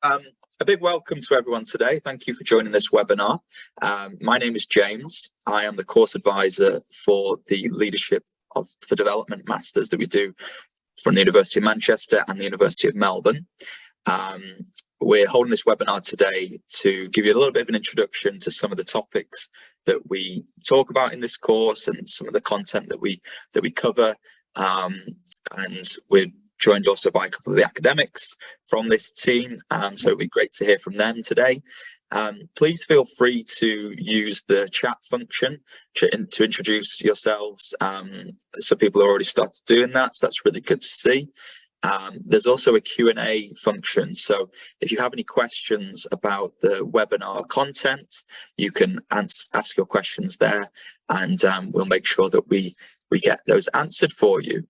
Um, a big welcome to everyone today. Thank you for joining this webinar. My name is James. I am the course advisor for the Leadership for Development Masters that we do from the University of Manchester and the University of Melbourne. We're holding this webinar today to give you a little bit of an introduction to some of the topics that we talk about in this course and some of the content that we cover. And we're joined also by a couple of the academics from this team, so it'd be great to hear from them today. Please feel free to use the chat function to introduce yourselves. So people have already started doing that, so that's really good to see. There's also a Q&A function, so if you have any questions about the webinar content, you can ask your questions there, and we'll make sure that we get those answered for you.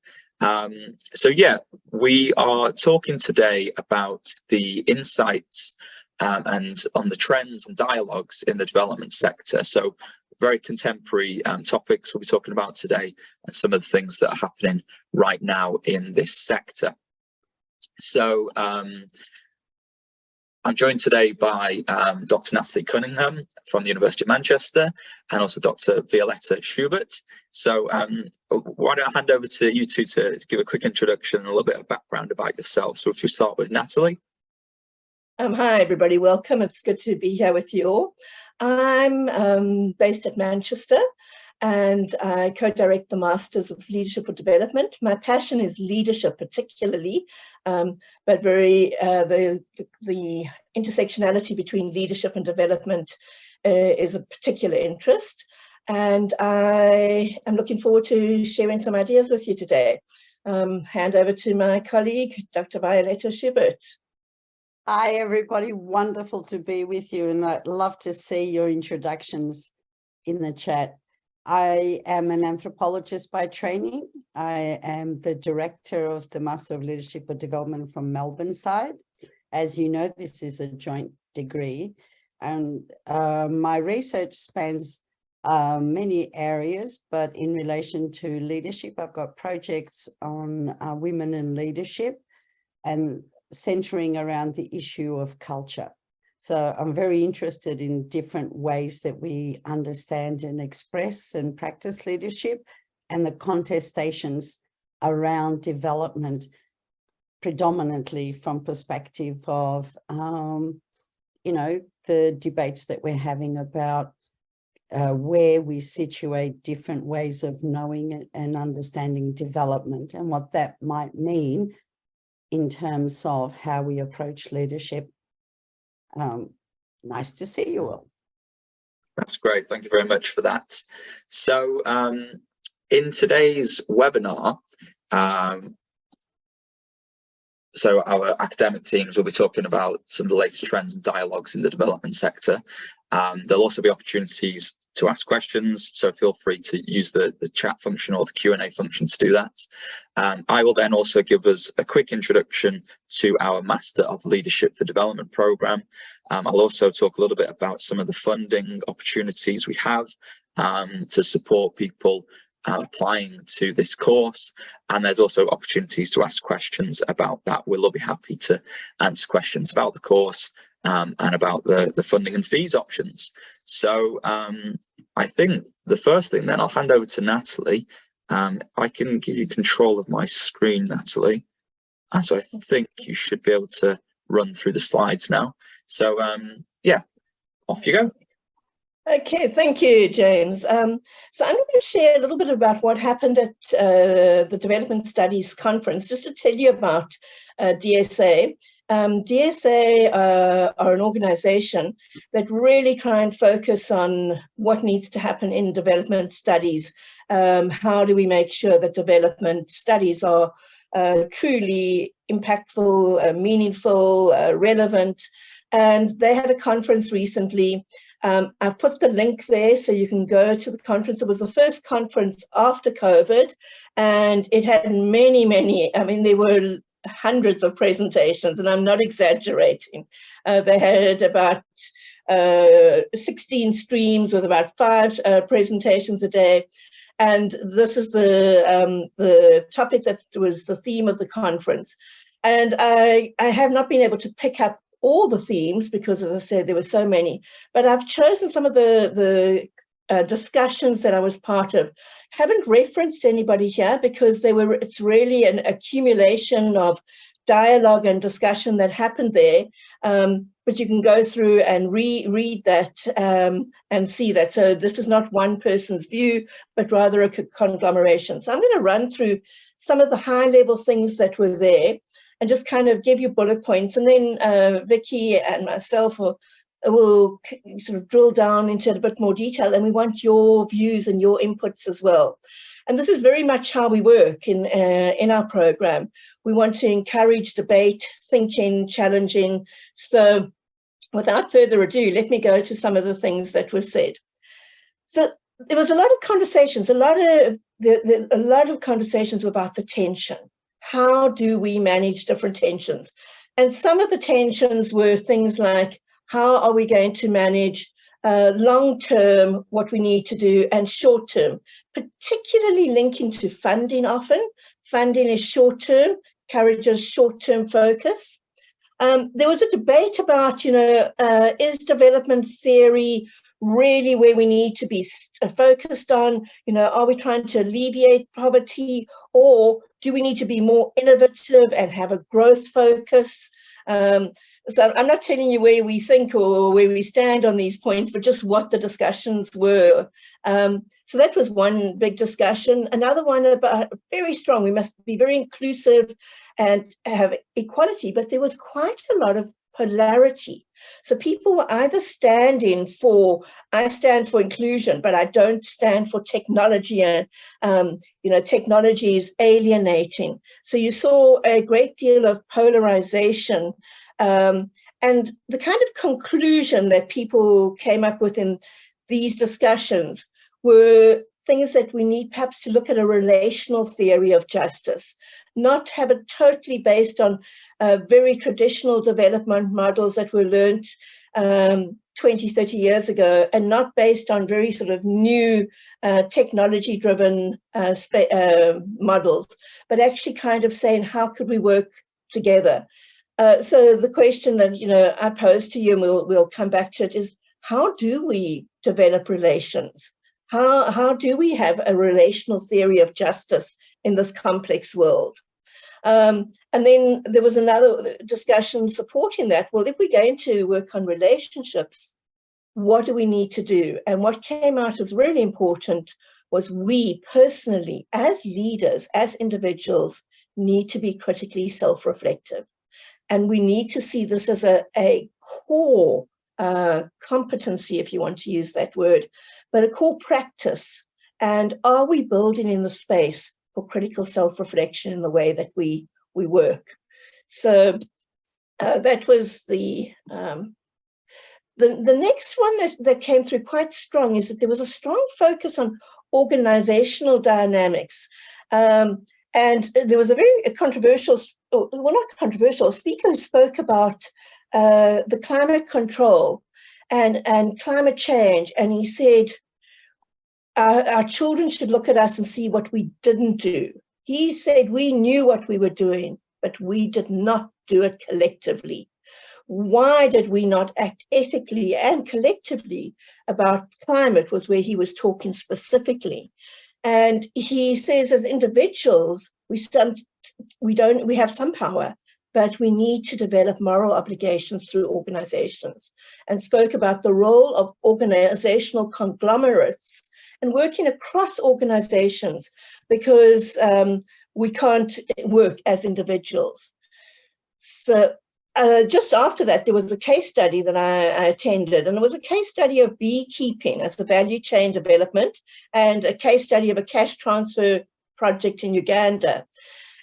So yeah, we are talking today about the insights and on the trends and dialogues in the development sector. So very contemporary topics we'll be talking about today, and some of the things that are happening right now in this sector. So I'm joined today by Dr. Natalie Cunningham from the University of Manchester, and also Dr. Violeta Schubert. So why don't I hand over to you two to give a quick introduction and a little bit of background about yourself. So if we start with Natalie. Hi everybody, welcome. It's good to be here with you all. I'm based at Manchester, and I co-direct the Masters of Leadership for Development. My passion is leadership particularly, but the intersectionality between leadership and development is a particular interest. And I am looking forward to sharing some ideas with you today. Hand over to my colleague, Dr. Violeta Schubert. Hi everybody, wonderful to be with you, and I'd love to see your introductions in the chat. I am an anthropologist by training. I am the director of the Master of Leadership for Development from Melbourne side. As you know, this is a joint degree, and my research spans many areas, but in relation to leadership, I've got projects on women in leadership and centering around the issue of culture. So I'm very interested in different ways that we understand and express and practice leadership, and the contestations around development, predominantly from perspective of, you know, the debates that we're having about where we situate different ways of knowing and understanding development, and what that might mean in terms of how we approach leadership. Nice to see you all. That's great. Thank you very much for that. So in today's webinar, so our academic teams will be talking about some of the latest trends and dialogues in the development sector. There'll also be opportunities to ask questions, so feel free to use the chat function or the Q&A function to do that. I will then also give us a quick introduction to our Master of Leadership for Development programme. I'll also talk a little bit about some of the funding opportunities we have to support people applying to this course, and there's also opportunities to ask questions about that. We'll be happy to answer questions about the course and about the funding and fees options. So I think the first thing then, I'll hand over to Natalie. I can give you control of my screen, Natalie, and so I think you should be able to run through the slides now. So yeah, off you go. Okay, thank you, James. So I'm going to share a little bit about what happened at the Development Studies Conference, just to tell you about DSA. DSA are an organization that really try and focus on what needs to happen in development studies. How do we make sure that development studies are truly impactful, meaningful, relevant? And they had a conference recently. I've put the link there so you can go to the conference. It was the first conference after COVID, and it had many, I mean, there were hundreds of presentations, and I'm not exaggerating. They had about 16 streams with about 5 presentations a day. And this is the topic that was the theme of the conference. And I have not been able to pick up all the themes because, as I said, there were so many, but I've chosen some of the discussions that I was part of. Haven't referenced anybody here because it's really an accumulation of dialogue and discussion that happened there, but you can go through and read that and see that. So this is not one person's view, but rather a conglomeration. So I'm going to run through some of the high-level things that were there and just kind of give you bullet points, and then Vicky and myself will sort of drill down into a bit more detail, and we want your views and your inputs as well. And this is very much how we work in our program. We want to encourage debate, thinking, challenging. So without further ado, let me go to some of the things that were said. So there was a lot of conversations, a lot of conversations about the tension. How do we manage different tensions? And some of the tensions were things like, how are we going to manage long-term what we need to do and short-term, particularly linking to funding often. Funding is short-term, encourages short-term focus. There was a debate about, is development theory really where we need to be focused on? Are we trying to alleviate poverty, or do we need to be more innovative and have a growth focus? So I'm not telling you where we think or where we stand on these points, but just what the discussions were. So that was one big discussion. Another one about very strong, we must be very inclusive and have equality, but there was quite a lot of polarity. So people were either standing for, I stand for inclusion, but I don't stand for technology, and technology is alienating. So you saw a great deal of polarization. And the kind of conclusion that people came up with in these discussions were things that we need perhaps to look at a relational theory of justice, not have it totally based on very traditional development models that were learned 20, 30 years ago, and not based on very sort of new technology-driven models, but actually kind of saying, how could we work together? So the question that I pose to you, and we'll come back to it, is how do we develop relations? How do we have a relational theory of justice in this complex world? And then there was another discussion supporting that. Well, if we're going to work on relationships, what do we need to do? And what came out as really important was we personally, as leaders, as individuals, need to be critically self-reflective. And we need to see this as a core competency, if you want to use that word, but a core practice. And are we building in the space for critical self-reflection in the way that we work? So that was the next one that came through quite strong, is that there was a strong focus on organizational dynamics. And there was a very controversial, well, not controversial, speaker who spoke about the climate control and climate change. And he said, our children should look at us and see what we didn't do. He said we knew what we were doing, but we did not do it collectively. Why did we not act ethically and collectively about climate, was where he was talking specifically. And he says, as individuals, we have some power, but we need to develop moral obligations through organizations, and spoke about the role of organizational conglomerates and working across organizations, because we can't work as individuals. So just after that, there was a case study that I attended, and it was a case study of beekeeping as a value chain development, and a case study of a cash transfer project in Uganda.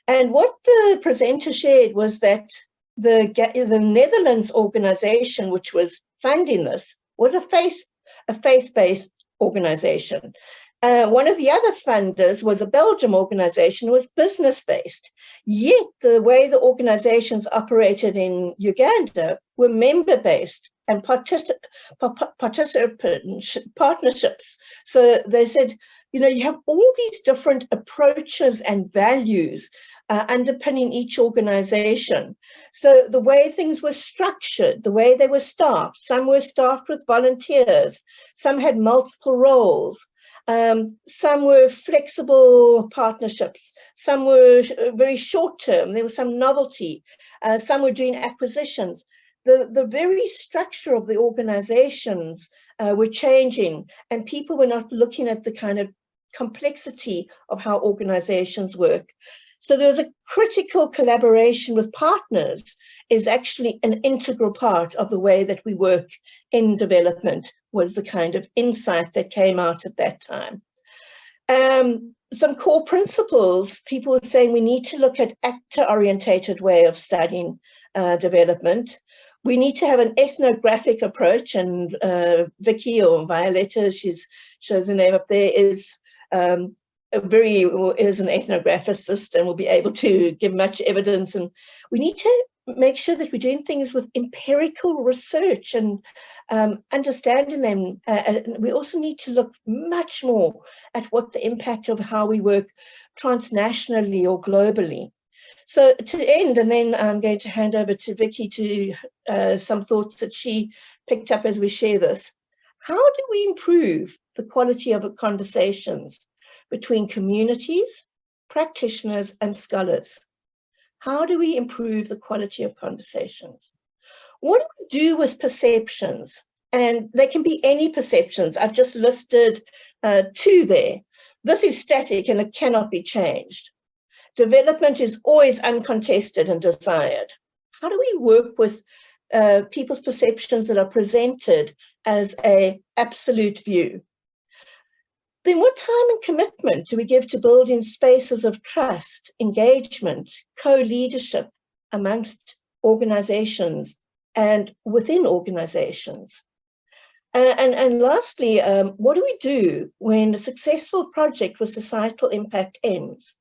And what the presenter shared was that the Netherlands organization, which was funding this, was a faith-based organization. One of the other funders was a Belgium organization, was business-based. Yet the way the organizations operated in Uganda were member-based and partnerships. So they said, you have all these different approaches and values, underpinning each organization. So the way things were structured, the way they were staffed, some were staffed with volunteers, some had multiple roles, some were flexible partnerships, some were very short term, there was some novelty, some were doing acquisitions. The very structure of the organizations were changing, and people were not looking at the kind of complexity of how organizations work. So there was a critical collaboration with partners is actually an integral part of the way that we work in development, was the kind of insight that came out at that time. Some core principles, people were saying we need to look at actor-orientated way of studying development. We need to have an ethnographic approach, and Vicky or Violeta, shows the name up there, is an ethnographicist and will be able to give much evidence. And we need to make sure that we're doing things with empirical research and understanding them. And we also need to look much more at what the impact of how we work transnationally or globally. So to end, and then I'm going to hand over to Vicky to some thoughts that she picked up as we share this. How do we improve the quality of conversations between communities, practitioners, and scholars? How do we improve the quality of conversations? What do we do with perceptions? And they can be any perceptions. I've just listed 2 there. This is static and it cannot be changed. Development is always uncontested and desired. How do we work with people's perceptions that are presented as an absolute view? Then what time and commitment do we give to building spaces of trust, engagement, co-leadership amongst organizations and within organizations? And lastly, what do we do when a successful project with societal impact ends?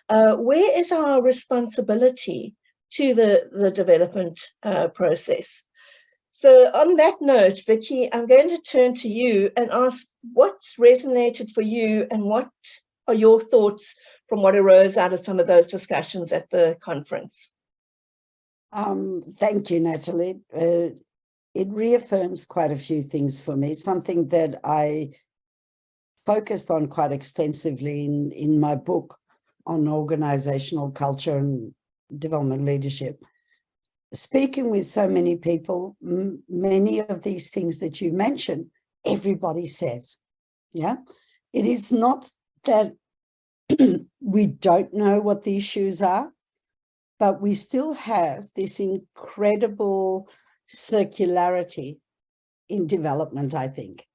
Where is our responsibility to the development process? So on that note, Vicky, I'm going to turn to you and ask what's resonated for you and what are your thoughts from what arose out of some of those discussions at the conference? Thank you, Natalie. It reaffirms quite a few things for me, something that I focused on quite extensively in my book on organizational culture and development leadership. Speaking with so many people, many of these things that you mentioned, everybody says, yeah? It is not that we don't know what the issues are, but we still have this incredible circularity in development, I think,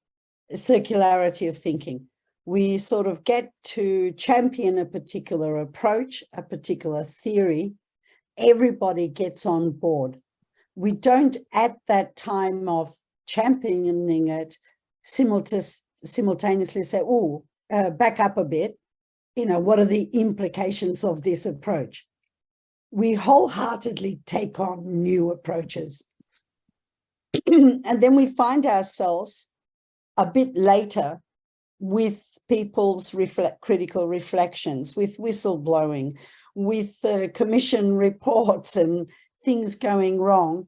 a circularity of thinking. We sort of get to champion a particular approach, a particular theory. Everybody gets on board. We don't, at that time of championing it, simultaneously say, oh, back up a bit. You know, what are the implications of this approach? We wholeheartedly take on new approaches. And then we find ourselves a bit later with people's critical reflections, with whistleblowing, with commission reports and things going wrong.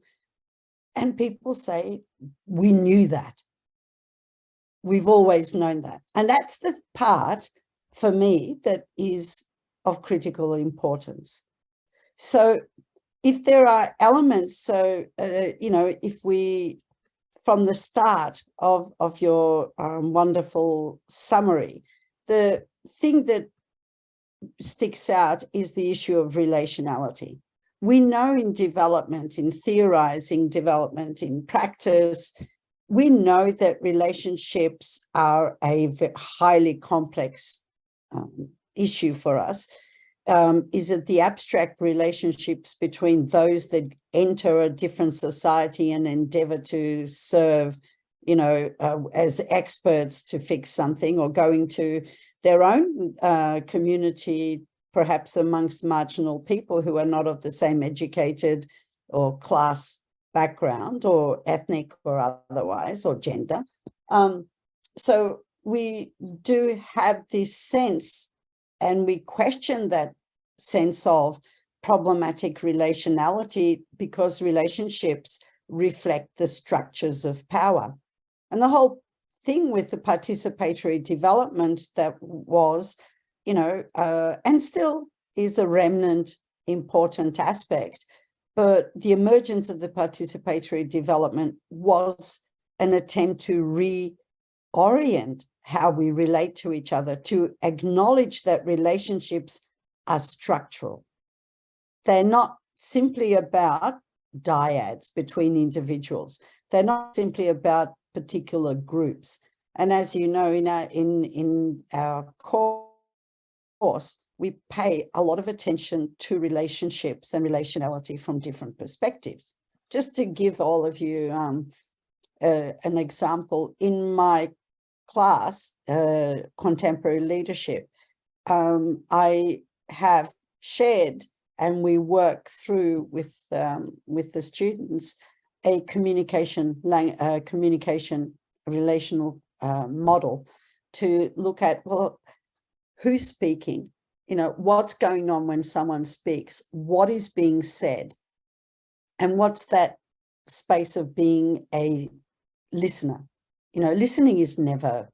And people say, we knew that. We've always known that. And that's the part for me that is of critical importance. So if there are elements, you know, if we, from the start of your wonderful summary, the thing that sticks out is the issue of relationality. We know in development, in theorizing development, in practice, we know that relationships are a highly complex issue for us. Is it the abstract relationships between those that enter a different society and endeavor to serve, you know, as experts to fix something, or going to their own community, perhaps amongst marginal people who are not of the same educated or class background or ethnic or otherwise, or gender. So we do have this sense, and we question that sense of problematic relationality, because relationships reflect the structures of power. And the whole thing with the participatory development that was, and still is a remnant important aspect, but the emergence of the participatory development was an attempt to reorient how we relate to each other, to acknowledge that relationships are structural. They're not simply about dyads between individuals. They're not simply about particular groups. And as you know, in our course, we pay a lot of attention to relationships and relationality from different perspectives. Just to give all of you an example, in my class, Contemporary Leadership, I have shared, and we work through with the students, a communication relational model to look at, well, who's speaking, what's going on when someone speaks, what is being said, and what's that space of being a listener. Listening is never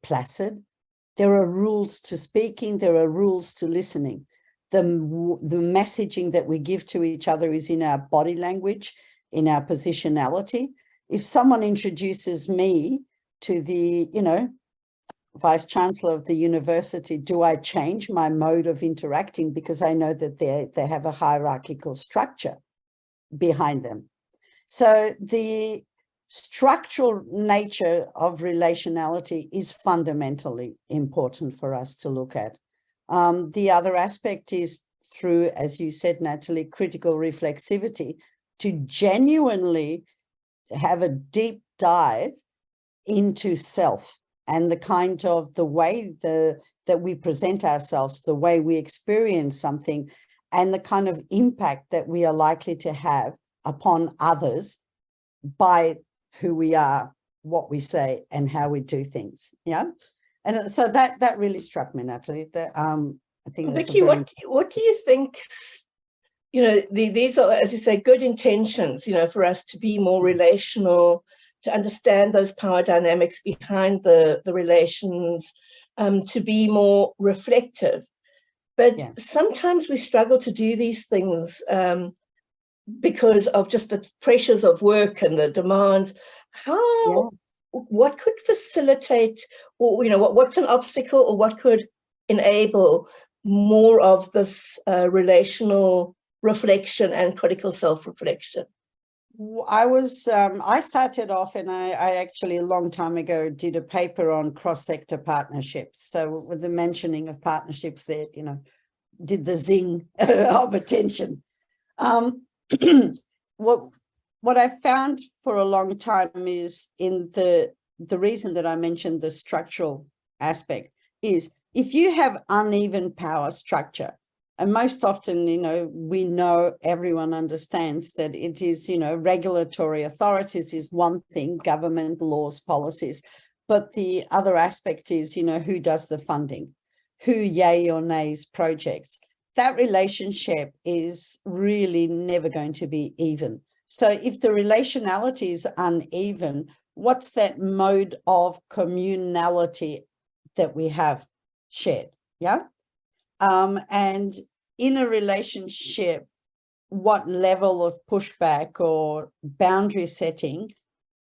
placid. There are rules to speaking, there are rules to listening. The messaging that we give to each other is in our body language, in our positionality. If someone introduces me to the, Vice Chancellor of the university, do I change my mode of interacting because I know that they have a hierarchical structure behind them? So the structural nature of relationality is fundamentally important for us to look at. The other aspect is through, as you said, Natalie, critical reflexivity, to genuinely have a deep dive into self and the kind of the way that we present ourselves, the way we experience something, and the kind of impact that we are likely to have upon others by who we are, what we say, and how we do things. Yeah. And so that really struck me, Natalie. That I think that's Vicky, what do you think? These are, as you say, good intentions. For us to be more relational, to understand those power dynamics behind the relations, to be more reflective. But sometimes we struggle to do these things because of just the pressures of work and the demands. What could facilitate, or what's an obstacle, or what could enable more of this relational reflection and critical self-reflection? I started off, and I actually a long time ago did a paper on cross-sector partnerships. So with the mentioning of partnerships there, did the zing of attention. What I found for a long time is, in the reason that I mentioned the structural aspect, is if you have uneven power structure, and most often, everyone understands that it is, regulatory authorities is one thing, government, laws, policies, but the other aspect is, who does the funding, who yay or nays projects. That relationship is really never going to be even. So if the relationality is uneven, what's that mode of communality that we have shared? Yeah. And in a relationship, what level of pushback or boundary setting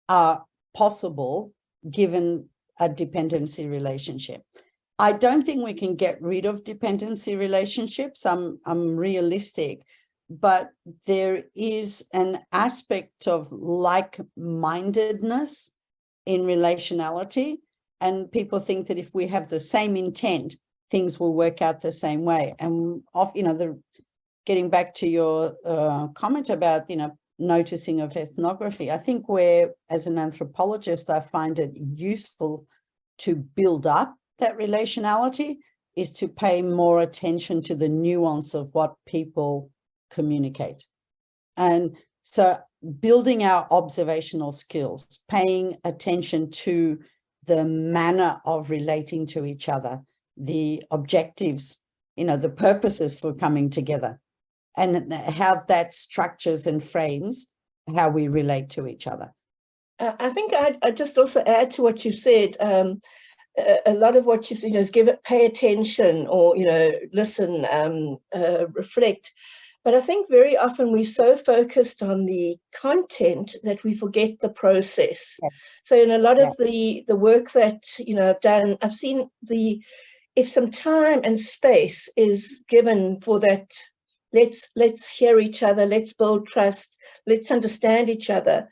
are possible given a dependency relationship? I don't think we can get rid of dependency relationships. I'm realistic, but there is an aspect of like-mindedness in relationality, and people think that if we have the same intent, things will work out the same way. And getting back to your comment about noticing of ethnography, I think where, as an anthropologist, I find it useful to build up that relationality is to pay more attention to the nuance of what people communicate. And so building our observational skills, paying attention to the manner of relating to each other, the objectives the purposes for coming together, and how that structures and frames how we relate to each other. I think I'd just also add to what you said. A lot of what you've said is pay attention, or listen, reflect. But I think very often we're so focused on the content that we forget the process. Yeah. So in a lot of the work that I've done, I've seen if some time and space is given for that, let's hear each other, let's build trust, let's understand each other.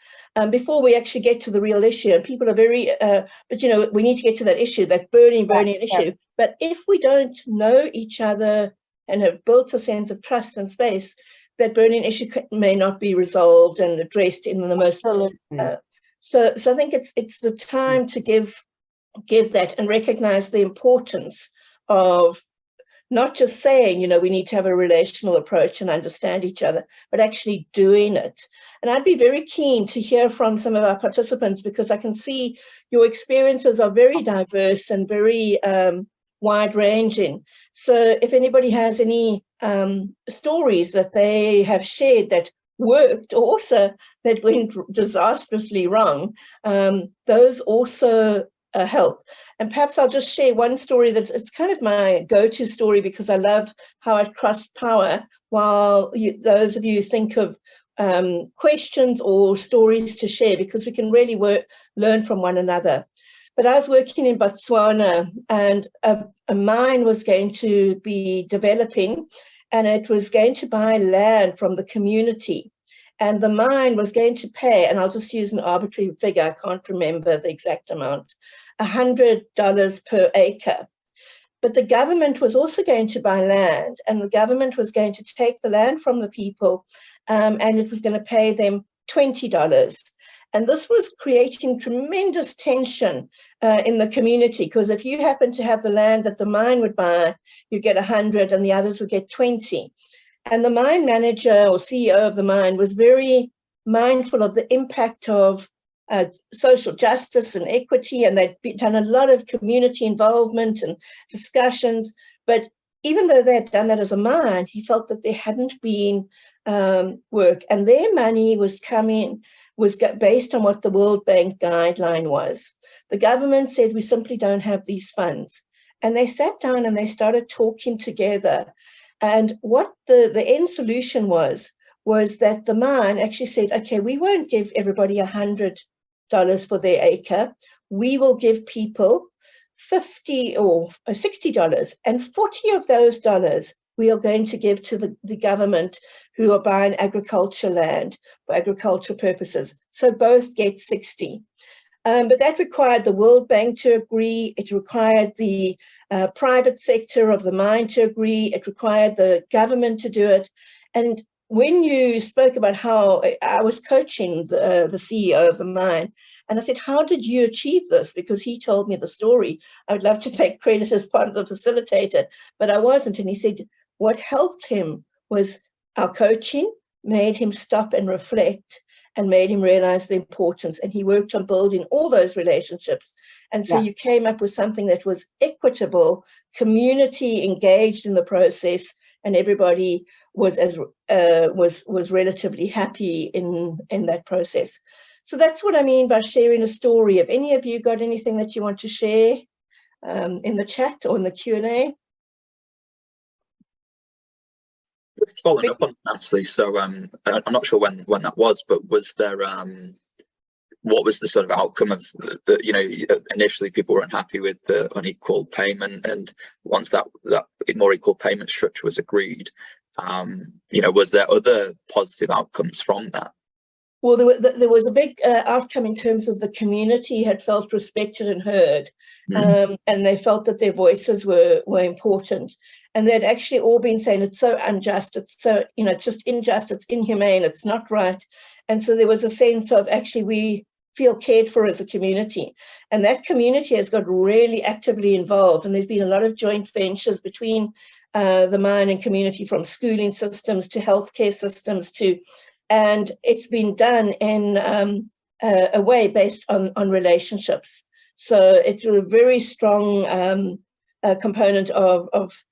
Before we actually get to the real issue, and people are very, but we need to get to that issue, that burning issue. But if we don't know each other and have built a sense of trust and space, that burning issue may not be resolved and addressed in the most. So I think it's the time to give that and recognize the importance of not just saying, we need to have a relational approach and understand each other, but actually doing it. And I'd be very keen to hear from some of our participants, because I can see your experiences are very diverse and very wide-ranging. So if anybody has any stories that they have shared that worked, or also that went disastrously wrong, those also help. And perhaps I'll just share one story it's kind of my go-to story, because I love how it crossed power, while those of you think of questions or stories to share, because we can really learn from one another. But I was working in Botswana, and a mine was going to be developing, and it was going to buy land from the community. And the mine was going to pay, and I'll just use an arbitrary figure, I can't remember the exact amount, $100 per acre. But the government was also going to buy land, and the government was going to take the land from the people, and it was going to pay them $20. And this was creating tremendous tension in the community, because if you happen to have the land that the mine would buy, you get 100 and the others would get 20. And the mine manager or CEO of the mine was very mindful of the impact of social justice and equity, and they'd done a lot of community involvement and discussions. But even though they had done that as a mine, he felt that there hadn't been work, and their money was based on what the World Bank guideline was. The government said, we simply don't have these funds. And they sat down and they started talking together. And what the end solution was that the mine actually said, okay, we won't give everybody $100 for their acre. We will give people $50 or $60, and 40 of those dollars we are going to give to the government who are buying agriculture land for agricultural purposes. So both get 60. But that required the World Bank to agree. It required the private sector of the mine to agree. It required the government to do it. And when you spoke about how I was coaching the CEO of the mine, and I said, how did you achieve this? Because he told me the story. I would love to take credit as part of the facilitator, but I wasn't. And he said, what helped him was our coaching made him stop and reflect, and made him realize the importance. And he worked on building all those relationships. And so you came up with something that was equitable, community engaged in the process, and everybody was relatively happy in that process. So that's what I mean by sharing a story. Have any of you got anything that you want to share in the chat or in the Q&A? Just following up on Natalie, so I'm not sure when that was, but was there what was the sort of outcome of the initially people weren't happy with the unequal payment, and once that more equal payment structure was agreed, was there other positive outcomes from that? Well, there was a big outcome in terms of the community had felt respected and heard, and they felt that their voices were important. And they'd actually all been saying, it's so unjust, it's so, it's just unjust, it's inhumane, it's not right. And so there was a sense of actually we feel cared for as a community. And that community has got really actively involved. And there's been a lot of joint ventures between the mine and community, from schooling systems to healthcare systems and it's been done in a way based on relationships. So it's a very strong component of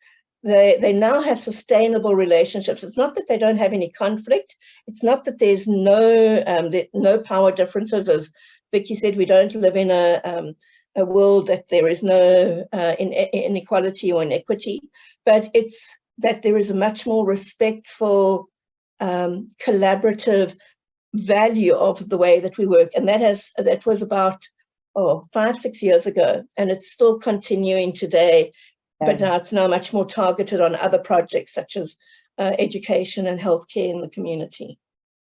they now have sustainable relationships. It's not that they don't have any conflict. It's not that there's no power differences. As Vicky said, we don't live in a world that there is no inequality or inequity, but it's that there is a much more respectful, collaborative value of the way that we work. And that was about 5-6 years ago, and it's still continuing today. But now it's much more targeted on other projects such as education and healthcare in the community.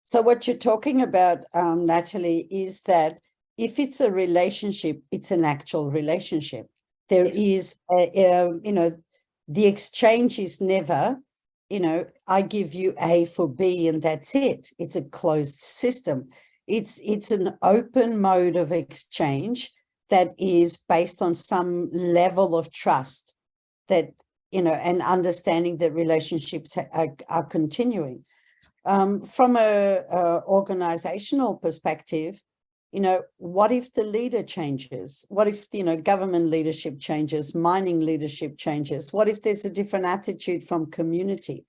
So what you're talking about, Natalie, is that if it's a relationship, it's an actual relationship. There is, the exchange is never, I give you A for B and that's it. It's a closed system. It's an open mode of exchange that is based on some level of trust that, and understanding that relationships are continuing. From a organizational perspective, what if the leader changes? What if, government leadership changes, mining leadership changes? What if there's a different attitude from community?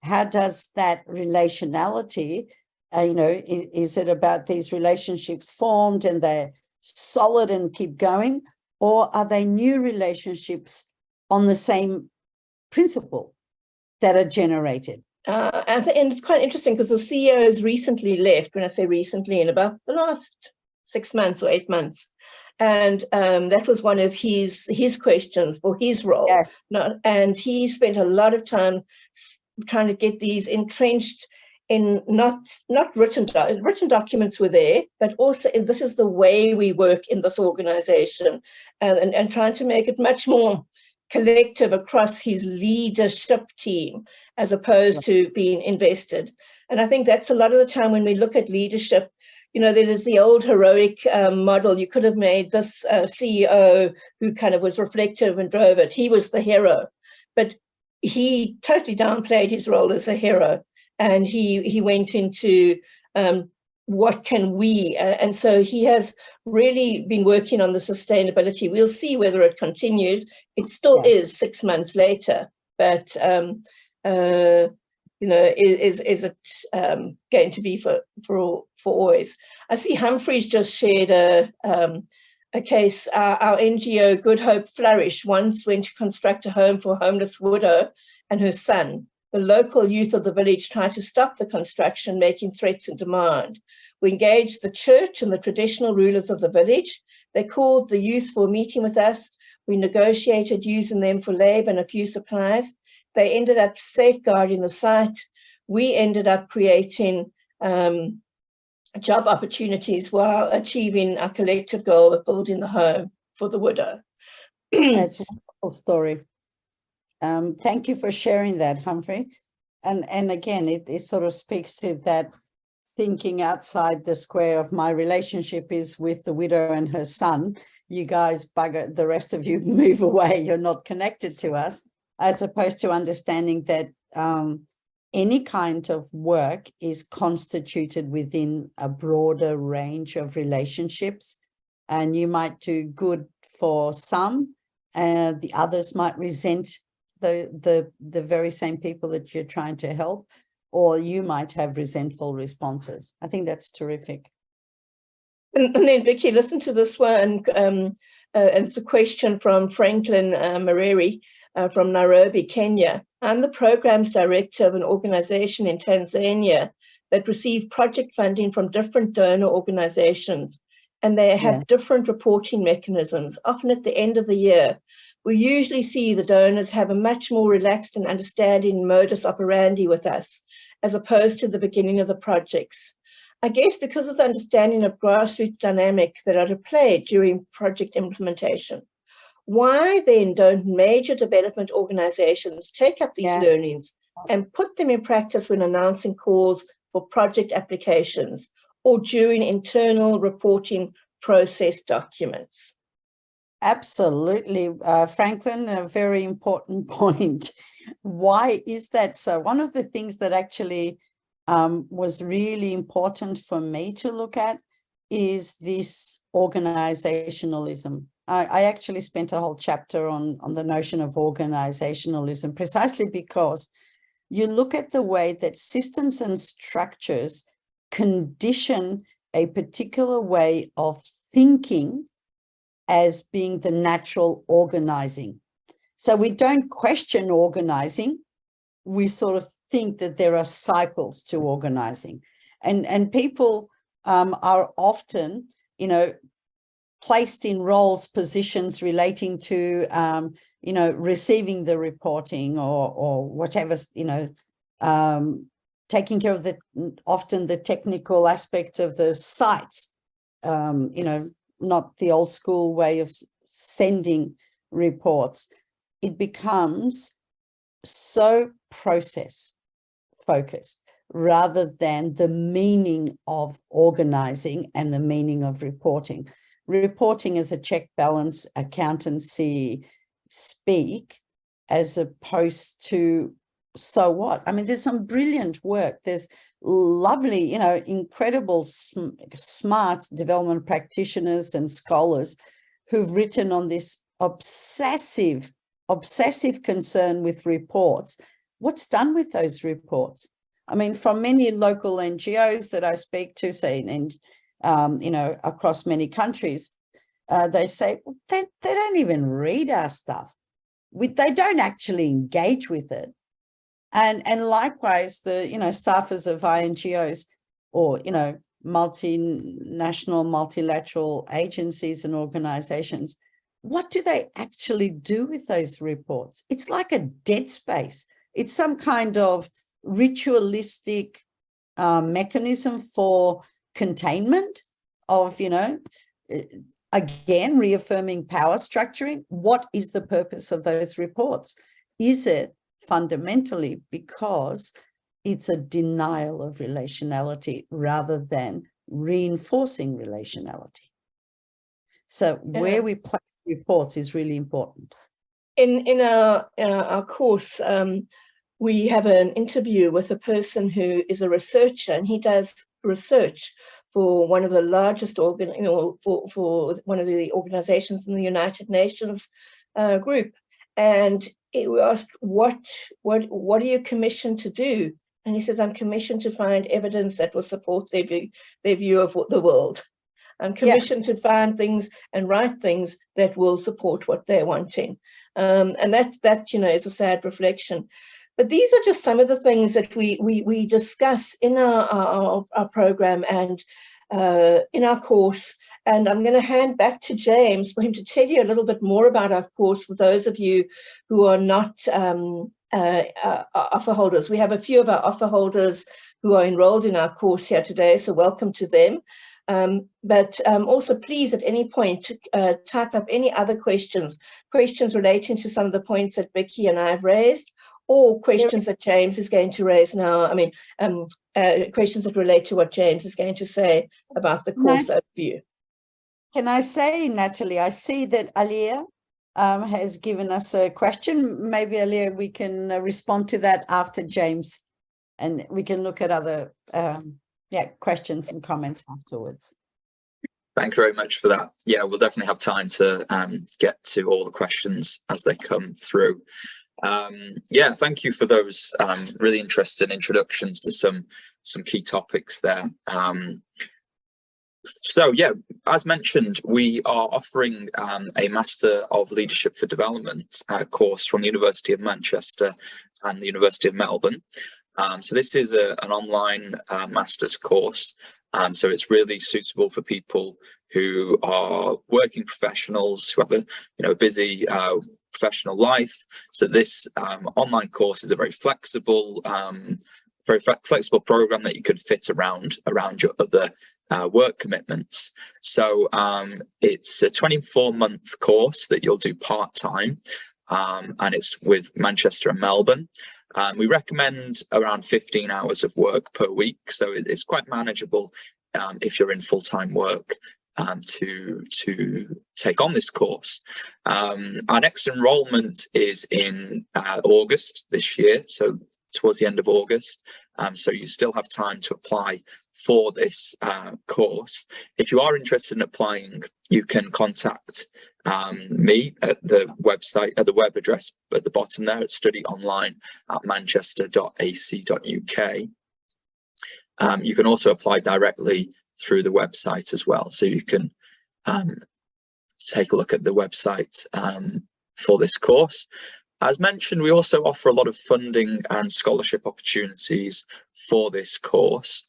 How does that relationality, is it about these relationships formed and they're solid and keep going? Or are they new relationships on the same principle that are generated? And it's quite interesting because the CEO has recently left, when I say recently, in about the last 6 months or 8 months. And that was one of his questions for his role. Yeah. And he spent a lot of time trying to get these entrenched in not written documents were there, but also this is the way we work in this organization, and trying to make it much more collective across his leadership team, as opposed to being invested. And I think that's a lot of the time when we look at leadership, there is the old heroic model. You could have made this CEO who kind of was reflective and drove it. He was the hero, but he totally downplayed his role as a hero. And he went into what can we, and so he has really been working on the sustainability. We'll see whether it continues. It still is 6 months later, but is it going to be for always? I see Humphrey's just shared a case. Our NGO Good Hope Flourish once went to construct a home for a homeless widow and her son. The local youth of the village tried to stop the construction, making threats and demand. We engaged the church and the traditional rulers of the village. They called the youth for a meeting with us. We negotiated using them for labor and a few supplies. They ended up safeguarding the site. We ended up creating job opportunities while achieving our collective goal of building the home for the widow. That's a wonderful story. Thank you for sharing that, Humphrey. And again, it sort of speaks to that thinking outside the square of my relationship is with the widow and her son. You guys bugger, the rest of you move away. You're not connected to us, as opposed to understanding that any kind of work is constituted within a broader range of relationships, and you might do good for some, and the others might resent the very same people that you're trying to help, or you might have resentful responses. I think that's terrific. And then Vicky, listen to this one. And it's a question from Franklin Mareri from Nairobi, Kenya. I'm the programs director of an organization in Tanzania that received project funding from different donor organizations, and they have different reporting mechanisms, often at the end of the year. We usually see the donors have a much more relaxed and understanding modus operandi with us, as opposed to the beginning of the projects. I guess because of the understanding of grassroots dynamics that are at play during project implementation. Why then don't major development organizations take up these learnings and put them in practice when announcing calls for project applications or during internal reporting process documents? Absolutely, Franklin, a very important point. Why is that so? One of the things that actually was really important for me to look at is this organizationalism I actually spent a whole chapter on the notion of organizationalism, precisely because you look at the way that systems and structures condition a particular way of thinking as being the natural organizing. So we don't question organizing. We sort of think that there are cycles to organizing. And people are often, placed in roles, positions relating to, receiving the reporting or whatever, taking care of often the technical aspect of the sites, not the old school way of sending reports. It becomes so process focused rather than the meaning of organizing and the meaning of reporting. Reporting is a check balance accountancy speak, as opposed to so what? I mean, there's some brilliant work. There's lovely, incredible, smart development practitioners and scholars who've written on this obsessive concern with reports. What's done with those reports? I mean, from many local NGOs that I speak to, say, across many countries, they say, well, they don't even read our stuff. They don't actually engage with it. And likewise, the, staffers of INGOs or, multinational, multilateral agencies and organizations, what do they actually do with those reports? It's like a dead space. It's some kind of ritualistic mechanism for containment of, again, reaffirming power structuring. What is the purpose of those reports? Is it fundamentally because it's a denial of relationality rather than reinforcing relationality? So where we place reports is really important. In our course, we have an interview with a person who is a researcher, and he does research for one of the largest for one of the organizations in the United Nations group. And we asked, what are you commissioned to do? And he says, I'm commissioned to find evidence that will support their view of the world. I'm commissioned to find things and write things that will support what they're wanting. And that is a sad reflection. But these are just some of the things that we discuss in our program and in our course. And I'm going to hand back to James for him to tell you a little bit more about our course for those of you who are not offer holders. We have a few of our offer holders who are enrolled in our course here today, so welcome to them. But also please at any point type up any other questions relating to some of the points that Becky and I have raised, or questions that James is going to raise now. I mean, questions that relate to what James is going to say about the course overview. Can I say, Natalie, I see that Alia has given us a question. Maybe, Alia, we can respond to that after James, and we can look at other questions and comments afterwards. Thanks very much for that. Yeah, we'll definitely have time to get to all the questions as they come through. Thank you for those really interesting introductions to some key topics there. So yeah, as mentioned, we are offering a Master of Leadership for Development course from the University of Manchester and the University of Melbourne. So this is an online master's course. So it's really suitable for people who are working professionals, who have a busy professional life. So this online course is a very flexible program that you could fit around your other work commitments. So it's a 24-month course that you'll do part-time, and it's with Manchester and Melbourne. We recommend around 15 hours of work per week, so it's quite manageable if you're in full-time work to take on this course. Our next enrolment is in August this year, so towards the end of August, So you still have time to apply for this course. If you are interested in applying, you can contact me at the website, at the web address at the bottom there, at studyonline@manchester.ac.uk. You can also apply directly through the website as well. So you can take a look at the website for this course. As mentioned, we also offer a lot of funding and scholarship opportunities for this course.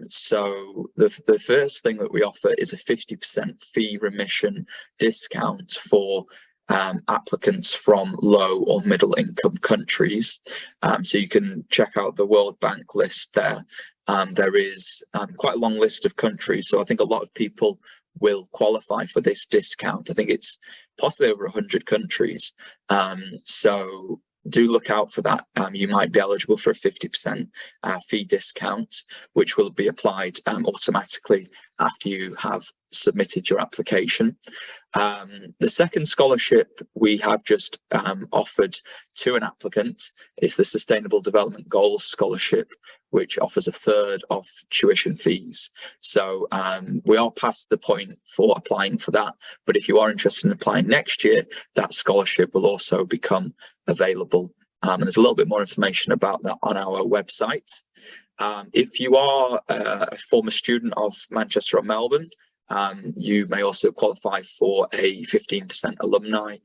So the first thing that we offer is a 50% fee remission discount for applicants from low or middle income countries. So you can check out the World Bank list there. There is quite a long list of countries, so I think a lot of people will qualify for this discount. I think it's possibly over 100 countries. So do look out for that. You might be eligible for a 50% fee discount, which will be applied automatically after you have submitted your application. The second scholarship we have just offered to an applicant is the Sustainable Development Goals Scholarship, which offers a third of tuition fees. So we are past the point for applying for that, but if you are interested in applying next year, that scholarship will also become available. And there's a little bit more information about that on our website. If you are a former student of Manchester or Melbourne, you may also qualify for a 15% alumni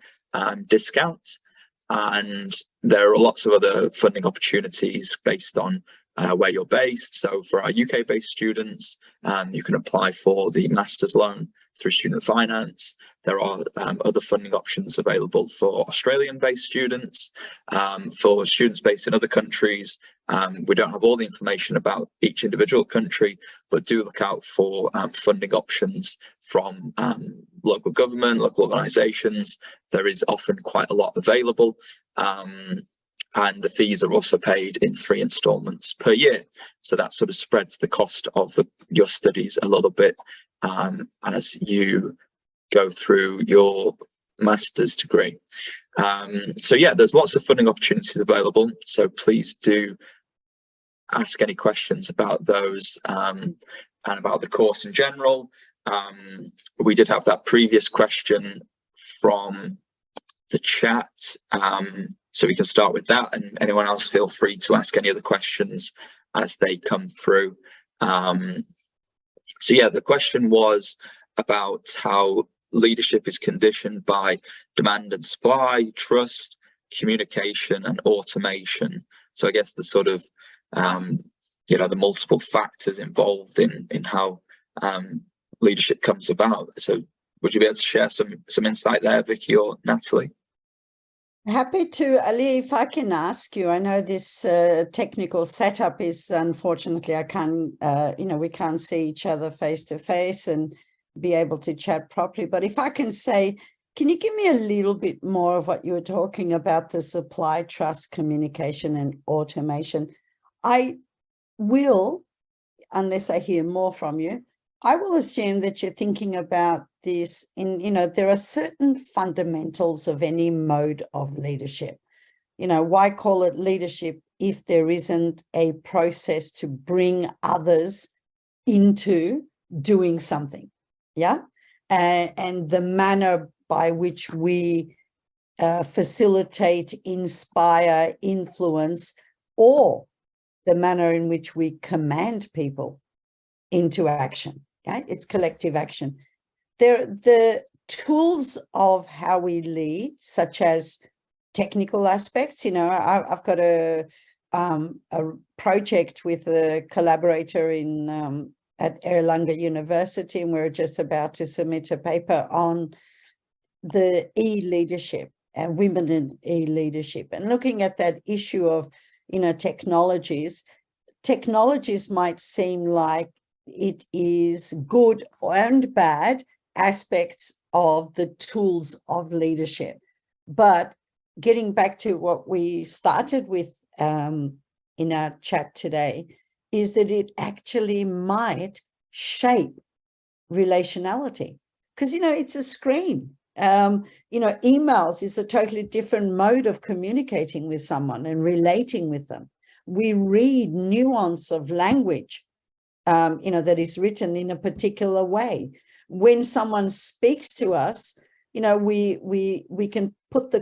discount. And there are lots of other funding opportunities based on where you're based. So for our UK-based students, you can apply for the master's loan through student finance. There are other funding options available for Australian-based students. For students based in other countries, we don't have all the information about each individual country, but do look out for funding options from local government, local organisations. There is often quite a lot available. And the fees are also paid in 3 instalments per year. So that sort of spreads the cost of your studies a little bit as you go through your master's degree. So yeah, there's lots of funding opportunities available. So please do ask any questions about those and about the course in general. We did have that previous question from the chat. So we can start with that, and anyone else feel free to ask any other questions as they come through. So yeah, the question was about how leadership is conditioned by demand and supply, trust, communication, and automation. So I guess the sort of, the multiple factors involved in how leadership comes about. So would you be able to share some insight there, Vicky or Natalie? Happy to, Ali, if I can ask you, I know this technical setup is, unfortunately, I can't, we can't see each other face to face and be able to chat properly. But if I can say, can you give me a little bit more of what you were talking about, the supply, trust, communication, and automation? I will, unless I hear more from you, I will assume that you're thinking about this in, there are certain fundamentals of any mode of leadership. Why call it leadership if there isn't a process to bring others into doing something? Yeah. And the manner by which we facilitate, inspire, influence, or the manner in which we command people into action. Okay? It's collective action. The tools of how we lead, such as technical aspects, I've got a project with a collaborator at Erlanger University, and we're just about to submit a paper on the e-leadership and women in e-leadership, and looking at that issue of, technologies might seem like it is good and bad aspects of the tools of leadership. But getting back to what we started with in our chat today, is that it actually might shape relationality. Because, it's a screen. Emails is a totally different mode of communicating with someone and relating with them. We read nuance of language, that is written in a particular way. When someone speaks to us, we can put the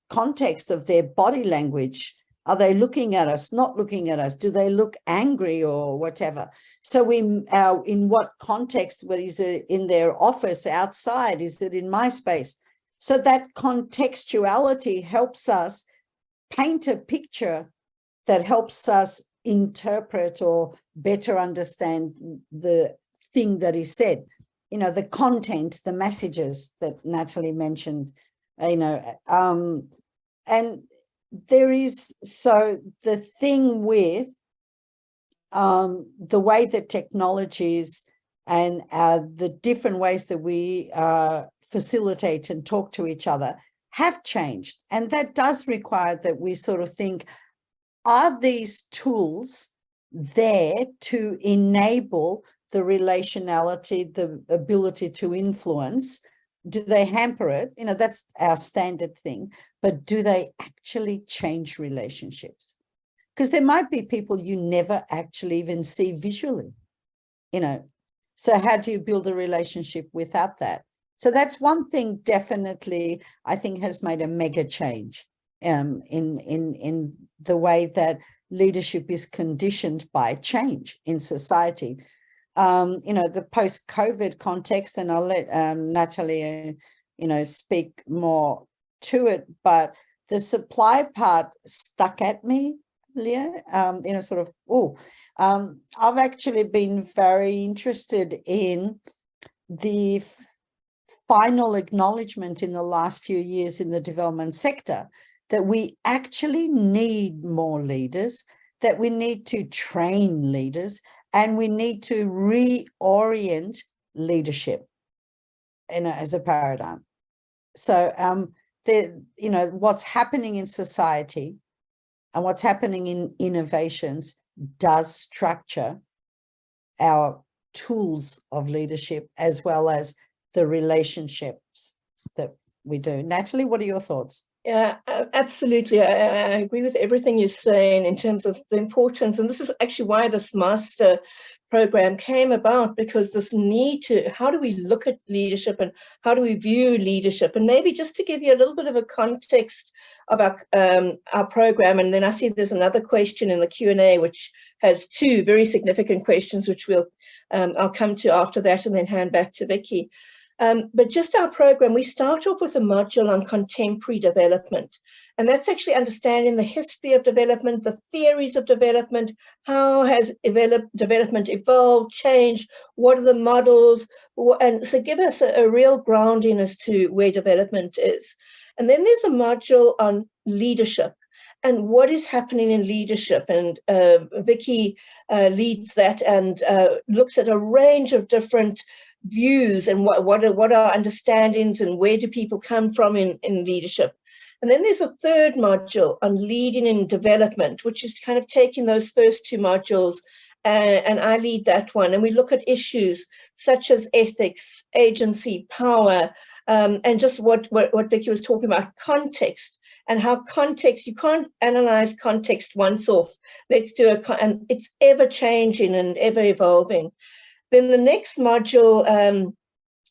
context of their body language. Are they looking at us, not looking at us? Do they look angry or whatever? So in what context, whether is it in their office, outside, is it in my space? So that contextuality helps us paint a picture that helps us interpret or better understand the thing that is said. The content, the messages that Natalie mentioned, and there is, so the thing with the way that technologies and the different ways that we facilitate and talk to each other have changed. And that does require that we sort of think, are these tools there to enable the relationality, the ability to influence? Do they hamper it? That's our standard thing. But do they actually change relationships? Because there might be people you never actually even see visually, So how do you build a relationship without that? So that's one thing definitely I think has made a mega change in the way that leadership is conditioned by change in society. The post-COVID context, and I'll let Natalie, speak more to it, but the supply part stuck at me, Leah, I've actually been very interested in the final acknowledgement in the last few years in the development sector that we actually need more leaders, that we need to train leaders, and we need to reorient leadership as a paradigm. So what's happening in society and what's happening in innovations does structure our tools of leadership as well as the relationships that we do. Natalie, what are your thoughts? Yeah, absolutely. I agree with everything you're saying in terms of the importance. And this is actually why this master program came about, because this need to, how do we look at leadership and how do we view leadership? And maybe just to give you a little bit of a context of our program, and then I see there's another question in the Q&A, which has two very significant questions, which I'll come to after that and then hand back to Vicky. But just our program, we start off with a module on contemporary development. And that's actually understanding the history of development, the theories of development, how has development evolved, changed, what are the models, and so give us a real grounding as to where development is. And then there's a module on leadership and what is happening in leadership. And Vicky leads that and looks at a range of different views and what are understandings and where do people come from in leadership. And then there's a third module on leading in development, which is kind of taking those first two modules, and I lead that one. And we look at issues such as ethics, agency, power, and just what Vicky was talking about, context, and how context, you can't analyze context once off. Let's do and it's ever changing and ever evolving. Then the next module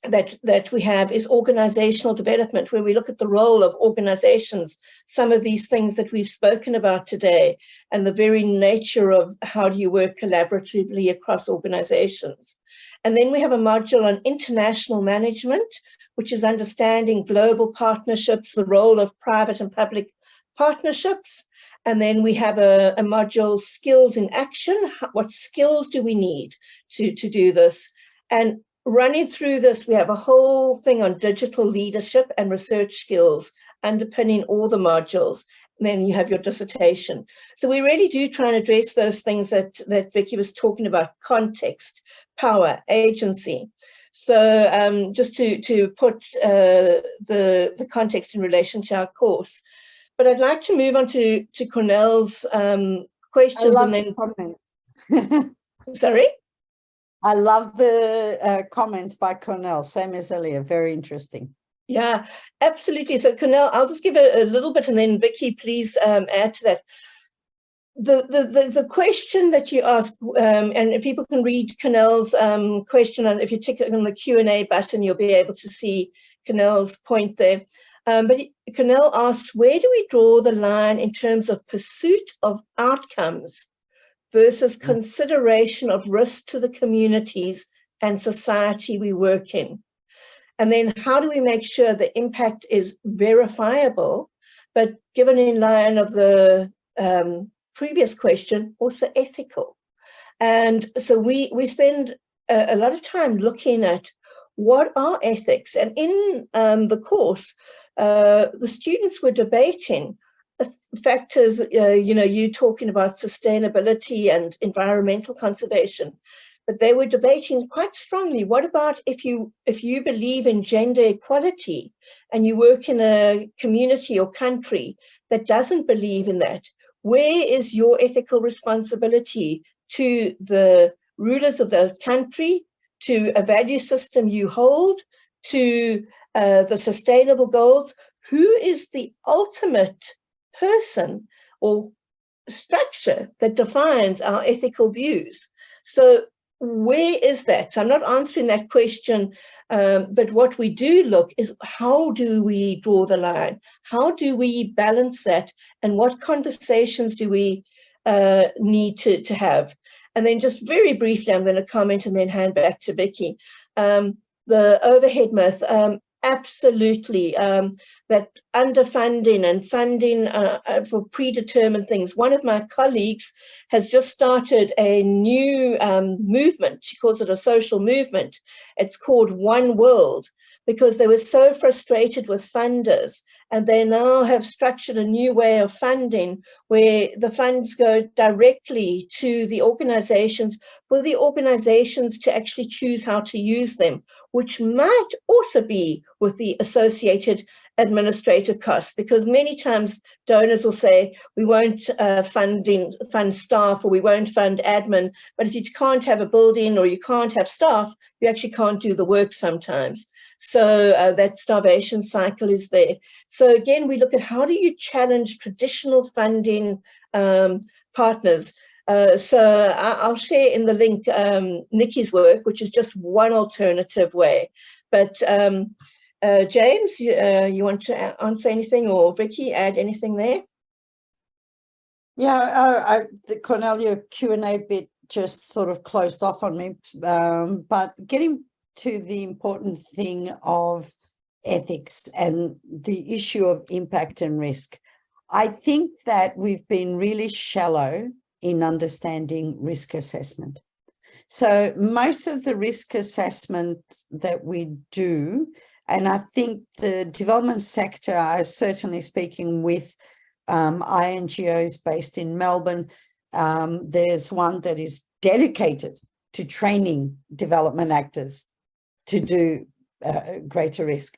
that we have is organizational development, where we look at the role of organizations, some of these things that we've spoken about today, and the very nature of how do you work collaboratively across organizations. And then we have a module on international management, which is understanding global partnerships, the role of private and public partnerships. And then we have a module, skills in action. What skills do we need to do this? And running through this, we have a whole thing on digital leadership and research skills underpinning all the modules. And then you have your dissertation. So we really do try and address those things that Vicky was talking about: context, power, agency. So just to put the context in relation to our course. But I'd like to move on to Cornell's questions. I love and then the comments. Sorry? I love the comments by Cornell, same as Elia, very interesting. Yeah, absolutely. So Cornell, I'll just give a little bit and then Vicky, please add to that. the question that you asked, and people can read Canel's question, and if you tick on the Q&A button, you'll be able to see Canel's point there. But Canel asked, where do we draw the line in terms of pursuit of outcomes versus consideration of risk to the communities and society we work in? And then how do we make sure the impact is verifiable, but given in line of the previous question, also ethical? And so we spend a lot of time looking at what are ethics. And in the course, the students were debating factors, you talking about sustainability and environmental conservation, but they were debating quite strongly, what about if you believe in gender equality and you work in a community or country that doesn't believe in that? Where is your ethical responsibility to the rulers of the country, to a value system you hold, to the sustainable goals? Who is the ultimate person or structure that defines our ethical views? So where is that? So I'm not answering that question, but what we do look is, how do we draw the line? How do we balance that? And what conversations do we need to have? And then just very briefly, I'm going to comment and then hand back to Vicky. The overhead myth, absolutely, that underfunding and funding for predetermined things. One of my colleagues has just started a new movement. She calls it a social movement. It's called One World, because they were so frustrated with funders, and they now have structured a new way of funding where the funds go directly to the organizations for the organizations to actually choose how to use them, which might also be with the associated administrative costs, because many times donors will say, we won't fund staff, or we won't fund admin, but if you can't have a building or you can't have staff, you actually can't do the work sometimes. So that starvation cycle is there. So again, we look at, how do you challenge traditional funding partners? So I'll share in the link Nikki's work, which is just one alternative way. But James, you want to answer anything, or Vicky, add anything there? Yeah, the Cornelia Q&A bit just sort of closed off on me, but getting to the important thing of ethics and the issue of impact and risk. I think that we've been really shallow in understanding risk assessment. So most of the risk assessment that we do, and I think the development sector, I was certainly speaking with INGOs based in Melbourne. There's one that is dedicated to training development actors to do greater risk.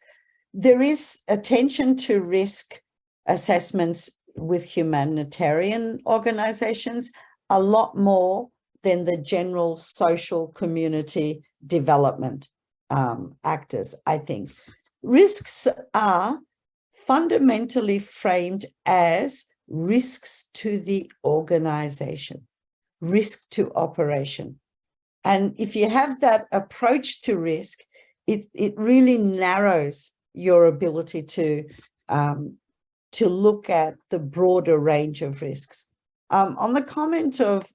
There is attention to risk assessments with humanitarian organizations, a lot more than the general social community development actors, I think. Risks are fundamentally framed as risks to the organization, risk to operation. And if you have that approach to risk, it really narrows your ability to look at the broader range of risks. On the comment of,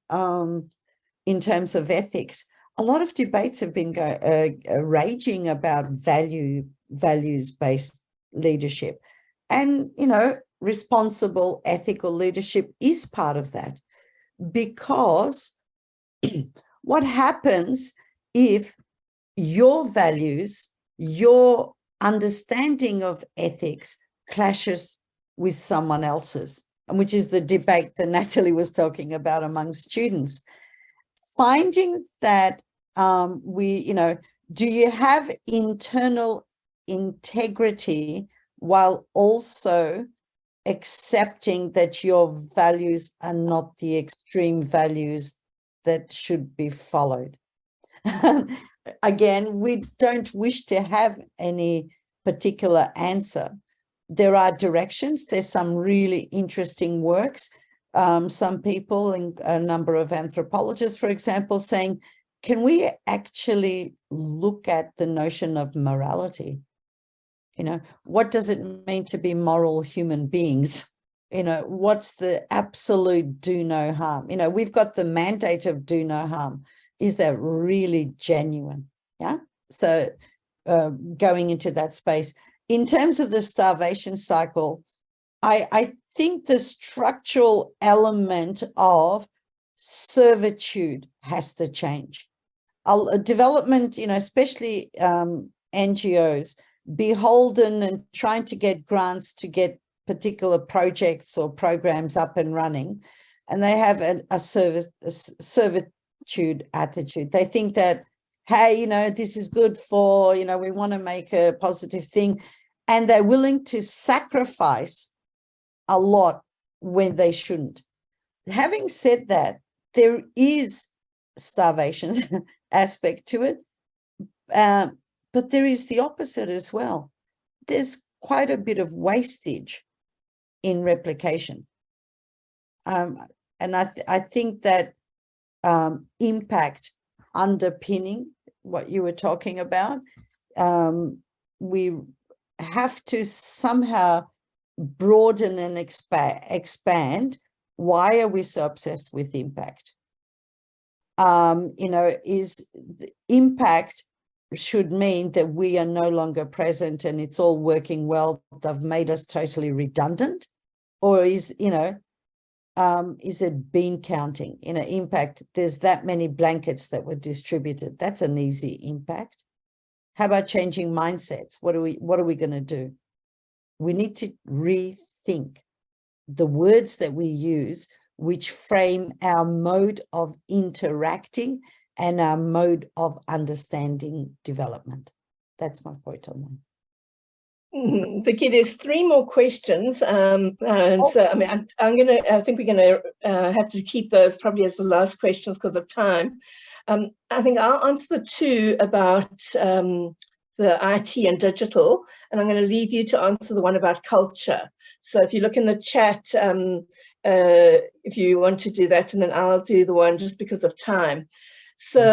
in terms of ethics, a lot of debates have been raging about values-based leadership. And, responsible ethical leadership is part of that, because what happens if your values, your understanding of ethics clashes with someone else's, and which is the debate that Natalie was talking about among students. Finding that do you have internal integrity while also accepting that your values are not the extreme values that should be followed? Again, we don't wish to have any particular answer. There are directions. There's some really interesting works. some people, and a number of anthropologists, for example, saying, can we actually look at the notion of morality? You know, what does it mean to be moral human beings? You know, what's the absolute do no harm? You know, we've got the mandate of do no harm. Is that really genuine? Yeah. So going into that space. In terms of the starvation cycle, I think the structural element of servitude has to change. Development, you know, especially NGOs, beholden and trying to get grants to get particular projects or programs up and running, and they have a servitude attitude. They think that, hey, you know, this is good for, you know, we want to make a positive thing, and they're willing to sacrifice a lot when they shouldn't. Having said that, there is starvation aspect to it, but there is the opposite as well. There's quite a bit of wastage in replication. And I think that impact underpinning what you were talking about, we have to somehow broaden and expand. Why are we so obsessed with impact? You know, is the impact should mean that we are no longer present and it's all working well. They've made us totally redundant, or is, you know, is it bean counting? You know, impact, there's that many blankets that were distributed. That's an easy impact. How about changing mindsets? What are we going to do? We need to rethink the words that we use, which frame our mode of interacting and our mode of understanding development. That's my point on that. Vicky, there's 3 more questions. And so, I mean, I think we're gonna have to keep those probably as the last questions because of time. I think I'll answer the 2 about the IT and digital, and I'm going to leave you to answer the one about culture. So if you look in the chat, if you want to do that, and then I'll do the one just because of time. So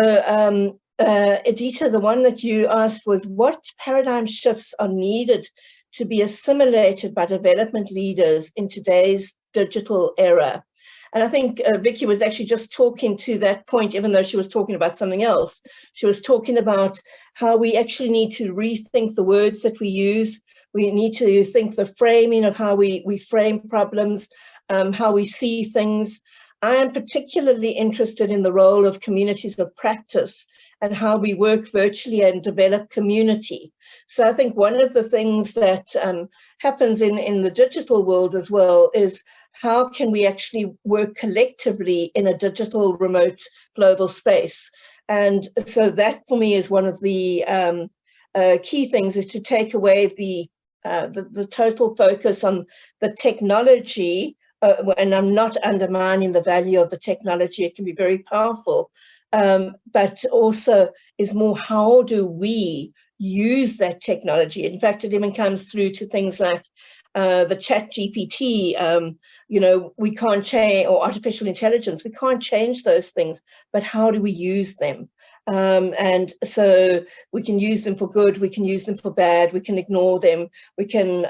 Edita, the one that you asked was, what paradigm shifts are needed to be assimilated by development leaders in today's digital era? And I think Vicky was actually just talking to that point, even though she was talking about something else. She was talking about how we actually need to rethink the words that we use. We need to think the framing of how we frame problems, how we see things. I am particularly interested in the role of communities of practice and how we work virtually and develop community. So I think one of the things that happens in the digital world as well is how can we actually work collectively in a digital, remote, global space? And so that for me is one of the key things, is to take away the total focus on the technology. And I'm not undermining the value of the technology, it can be very powerful, but also is more how do we use that technology? In fact, it even comes through to things like the chat GPT, you know, we can't change, or artificial intelligence, we can't change those things, but how do we use them? And so we can use them for good, we can use them for bad, we can ignore them, we can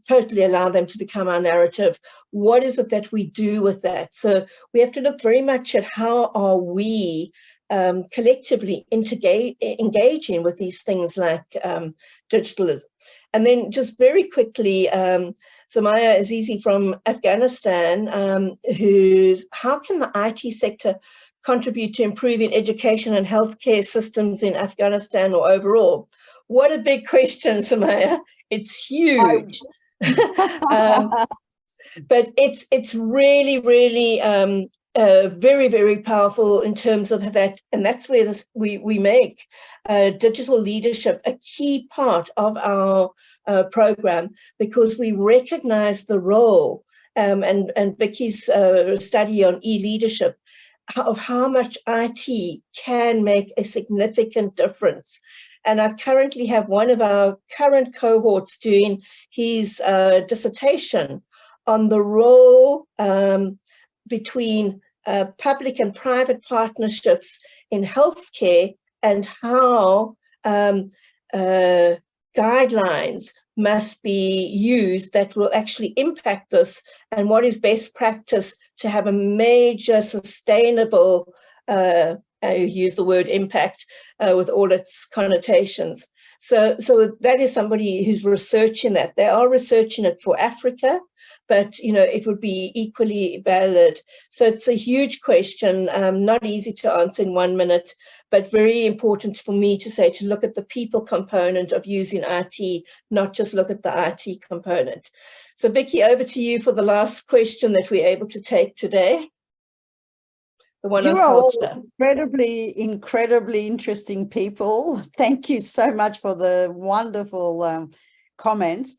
totally allow them to become our narrative. What is it that we do with that? So we have to look very much at how are we collectively engaging with these things like digitalism. And then just very quickly, Samaya Azizi from Afghanistan, how can the IT sector contribute to improving education and healthcare systems in Afghanistan or overall? What a big question, Samaya. It's huge. But it's really, really very, very powerful in terms of that. And that's where we make digital leadership a key part of our program, because we recognize the role and Vicky's study on e-leadership, of how much IT can make a significant difference. And I currently have one of our current cohorts doing his dissertation on the role between public and private partnerships in healthcare, and how guidelines must be used that will actually impact this, and what is best practice to have a major sustainable, I use the word impact with all its connotations. So that is somebody who's researching that. They are researching it for Africa, but it would be equally valid. So it's a huge question, not easy to answer in 1 minute, but very important for me to say, to look at the people component of using IT, not just look at the IT component. So Vicky, over to you for the last question that we're able to take today. The one You on are all culture. incredibly interesting people. Thank you so much for the wonderful comments.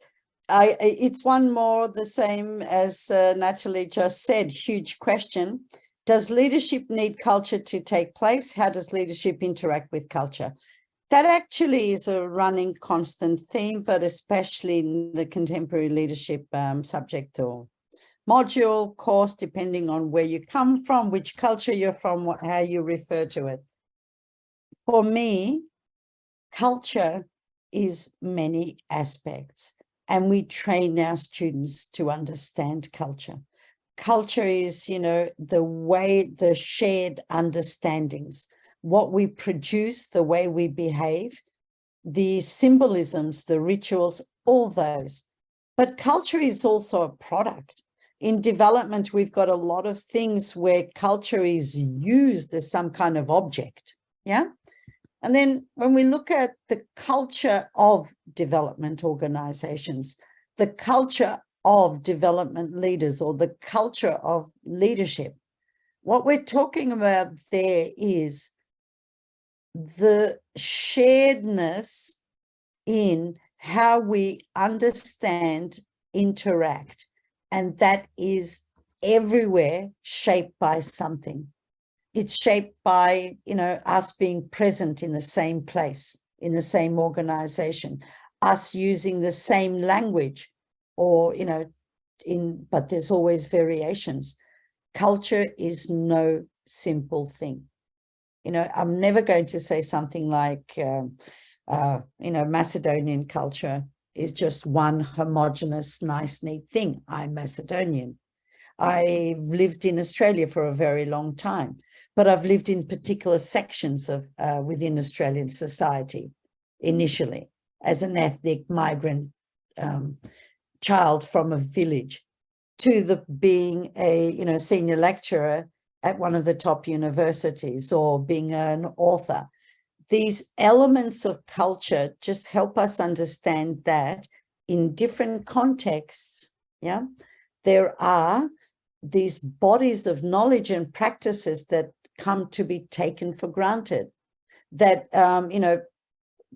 It's one more the same as Natalie just said, huge question. Does leadership need culture to take place? How does leadership interact with culture? That actually is a running constant theme, but especially in the contemporary leadership subject or module, course, depending on where you come from, which culture you're from, how you refer to it. For me, culture is many aspects, and we train our students to understand culture. Culture is, the way, the shared understandings, what we produce, the way we behave, the symbolisms, the rituals, all those. But culture is also a product. In development, we've got a lot of things where culture is used as some kind of object, yeah? And then when we look at the culture of development organizations, the culture of development leaders, or the culture of leadership, what we're talking about there is the sharedness in how we understand, interact, and that is everywhere shaped by something. It's shaped by, us being present in the same place, in the same organization, us using the same language, or, but there's always variations. Culture is no simple thing. I'm never going to say something like, Macedonian culture is just one homogenous, nice, neat thing. I'm Macedonian. I've lived in Australia for a very long time, but I've lived in particular sections of within Australian society initially as an ethnic migrant child from a village, to being a senior lecturer at one of the top universities, or being an author. These elements of culture just help us understand that in different contexts, there are these bodies of knowledge and practices that come to be taken for granted, that,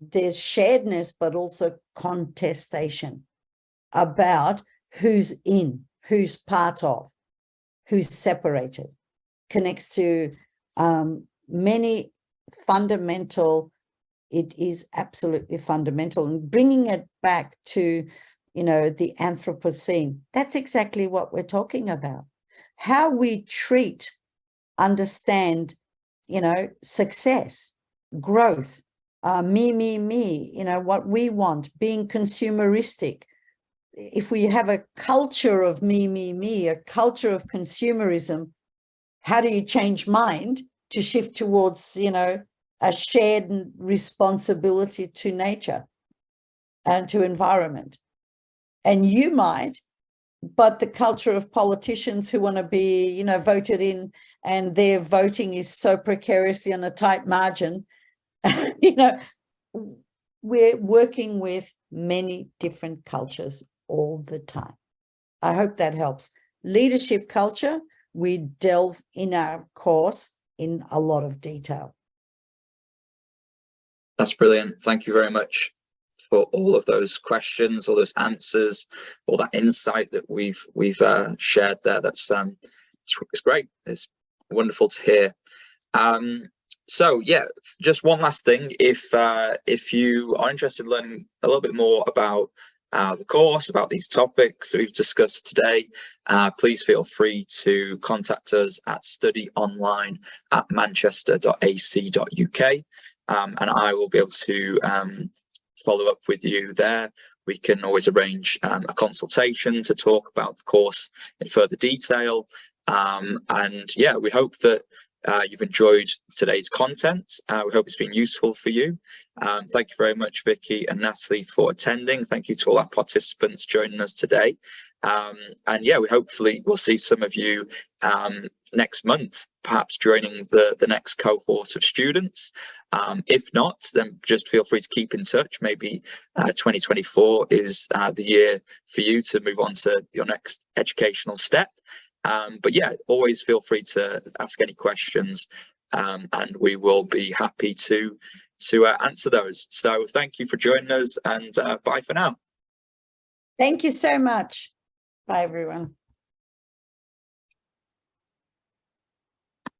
there's sharedness, but also contestation about who's in, who's part of, who's separated, connects to many fundamental, it is absolutely fundamental. And bringing it back to, the Anthropocene, that's exactly what we're talking about. How we treat, understand, success, growth, me, what we want, being consumeristic. If we have a culture of me, a culture of consumerism, how do you change mind to shift towards, a shared responsibility to nature and to environment? And you might, but the culture of politicians who want to be, voted in, and their voting is so precariously on a tight margin, we're working with many different cultures all the time. I hope that helps. Leadership culture, we delve in our course in a lot of detail. That's brilliant. Thank you very much for all of those questions, all those answers, all that insight that we've shared there. That's it's great. It's wonderful to hear. So yeah, just one last thing. If you are interested in learning a little bit more about the course, about these topics that we've discussed today, please feel free to contact us at studyonline@manchester.ac.uk, and I will be able to follow up with you there. We can always arrange a consultation to talk about the course in further detail. And yeah, we hope that you've enjoyed today's content. We hope it's been useful for you. Thank you very much, Vicky and Natalie, for attending. Thank you to all our participants joining us today. And yeah, we hopefully will see some of you next month, perhaps joining the next cohort of students. If not, then just feel free to keep in touch. Maybe 2024 is the year for you to move on to your next educational step. But yeah, always feel free to ask any questions, and we will be happy to answer those. So thank you for joining us, and bye for now. Thank you so much. Bye, everyone.